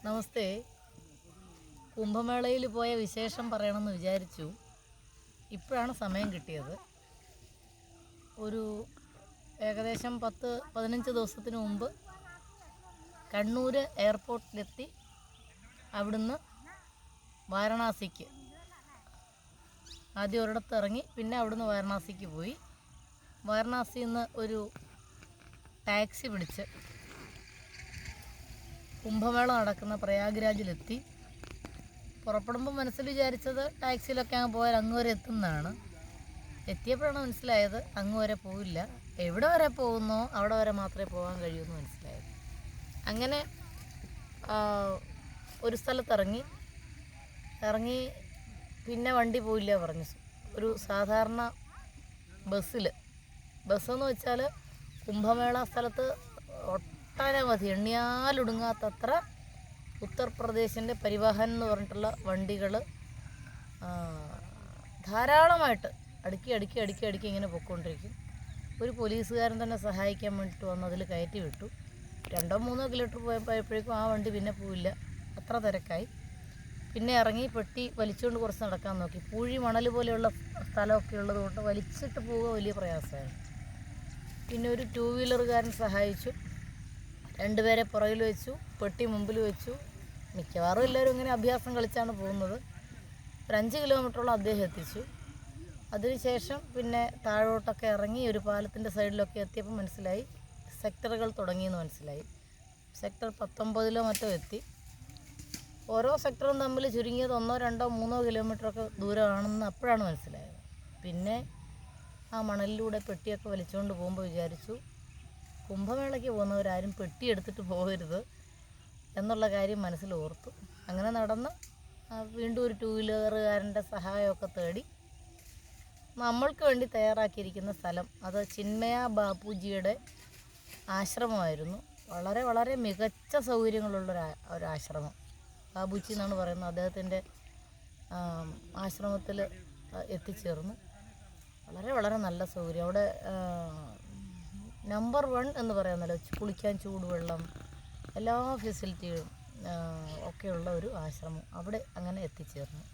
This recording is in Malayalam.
നമസ്തേ. കുംഭമേളയിൽ പോയ വിശേഷം പറയണമെന്ന് വിചാരിച്ചു. ഇപ്പോഴാണ് സമയം കിട്ടിയത്. ഒരു ഏകദേശം 10-15 ദിവസത്തിന് മുമ്പ് കണ്ണൂർ എയർപോർട്ടിലെത്തി അവിടുന്ന് വാരണാസിക്ക് ആദ്യം ഒരിടത്ത് ഇറങ്ങി, പിന്നെ അവിടുന്ന് വാരണാസിക്ക് പോയി. വാരണാസിയിൽ നിന്ന് ഒരു ടാക്സി പിടിച്ച് കുംഭമേള നടക്കുന്ന പ്രയാഗ്രാജിലെത്തി. പുറപ്പെടുമ്പോൾ മനസ്സിൽ വിചാരിച്ചത് ടാക്സിയിലൊക്കെ അങ്ങ് പോയാൽ അങ്ങ് വരെ എത്തുന്നതാണ്. എത്തിയപ്പോഴാണ് മനസ്സിലായത് അങ്ങ് വരെ പോവില്ല, എവിടെ വരെ പോകുന്നോ അവിടെ വരെ മാത്രമേ പോകാൻ കഴിയൂ എന്ന് മനസ്സിലായത്. അങ്ങനെ ഒരു സ്ഥലത്ത് ഇറങ്ങി പിന്നെ വണ്ടി പോയില്ല പറഞ്ഞു. ഒരു സാധാരണ ബസ്സെന്ന് വെച്ചാൽ കുംഭമേള സ്ഥലത്ത് ഒട്ടനവധി എണ്ണിയാലൊടുങ്ങാത്തത്ര ഉത്തർപ്രദേശിൻ്റെ പരിവാഹൻ എന്ന് പറഞ്ഞിട്ടുള്ള വണ്ടികൾ ധാരാളമായിട്ട് അടുക്കി ഇങ്ങനെ പൊയ്ക്കൊണ്ടിരിക്കും. ഒരു പോലീസുകാരൻ തന്നെ സഹായിക്കാൻ വേണ്ടിയിട്ട് വന്ന് അതിൽ കയറ്റി വിട്ടു. 2-3 കിലോമീറ്റർ പോയപ്പോഴേക്കും ആ വണ്ടി പിന്നെ പോയില്ല, അത്ര തിരക്കായി. പിന്നെ ഇറങ്ങി പെട്ടി വലിച്ചുകൊണ്ട് കുറച്ച് നടക്കാൻ നോക്കി. പൂഴി മണൽ പോലെയുള്ള സ്ഥലമൊക്കെ ഉള്ളതുകൊണ്ട് വലിച്ചിട്ട് പോവുക വലിയ പ്രയാസമാണ്. പിന്നെ ഒരു 2 വീലറുകാരൻ സഹായിച്ചു. 2 പേരെ പുറകിൽ വെച്ചു, പെട്ടി മുമ്പിൽ വെച്ചു. മിക്കവാറും എല്ലാവരും ഇങ്ങനെ അഭ്യാസം കളിച്ചാണ് പോകുന്നത്. ഒരു 5 കിലോമീറ്ററോളം അദ്ദേഹം എത്തിച്ചു. അതിനുശേഷം പിന്നെ താഴോട്ടൊക്കെ ഇറങ്ങി ഒരു പാലത്തിൻ്റെ സൈഡിലൊക്കെ എത്തിയപ്പോൾ മനസ്സിലായി സെക്ടറുകൾ തുടങ്ങിയെന്ന് മനസ്സിലായി. സെക്ടർ 19 മറ്റോ എത്തി. ഓരോ സെക്ടറും തമ്മിൽ ചുരുങ്ങിയത് 1, 2, 3 കിലോമീറ്ററൊക്കെ ദൂരമാണെന്ന് അപ്പോഴാണ് മനസ്സിലായത്. പിന്നെ ആ മണലിലൂടെ പെട്ടിയൊക്കെ വലിച്ചുകൊണ്ട് പോകുമ്പോൾ വിചാരിച്ചു, കുംഭമേളയ്ക്ക് പോകുന്നവരാരും പെട്ടി എടുത്തിട്ട് പോകരുത് എന്നുള്ള കാര്യം മനസ്സിൽ ഓർത്തു. അങ്ങനെ നടന്ന് വീണ്ടും ഒരു 2 വീലറുകാരൻ്റെ സഹായമൊക്കെ തേടി നമ്മൾക്ക് വേണ്ടി തയ്യാറാക്കിയിരിക്കുന്ന സ്ഥലം, അത് ചിന്മയ ബാപ്പുജിയുടെ ആശ്രമമായിരുന്നു. വളരെ വളരെ മികച്ച സൗകര്യങ്ങളുള്ള ഒരു ആശ്രമം. ബാബുജി എന്നാണ് പറയുന്നത്. അദ്ദേഹത്തിൻ്റെ ആശ്രമത്തിൽ എത്തിച്ചേർന്നു. വളരെ വളരെ നല്ല സൗകര്യം. അവിടെ നമ്പർ 1 എന്ന് പറയുന്നല്ലോ, കുളിക്കാൻ ചൂടുവെള്ളം, എല്ലാ ഫെസിലിറ്റികളും ഒക്കെയുള്ള ഒരു ആശ്രമം. അവിടെ അങ്ങനെ എത്തിച്ചേർന്നു.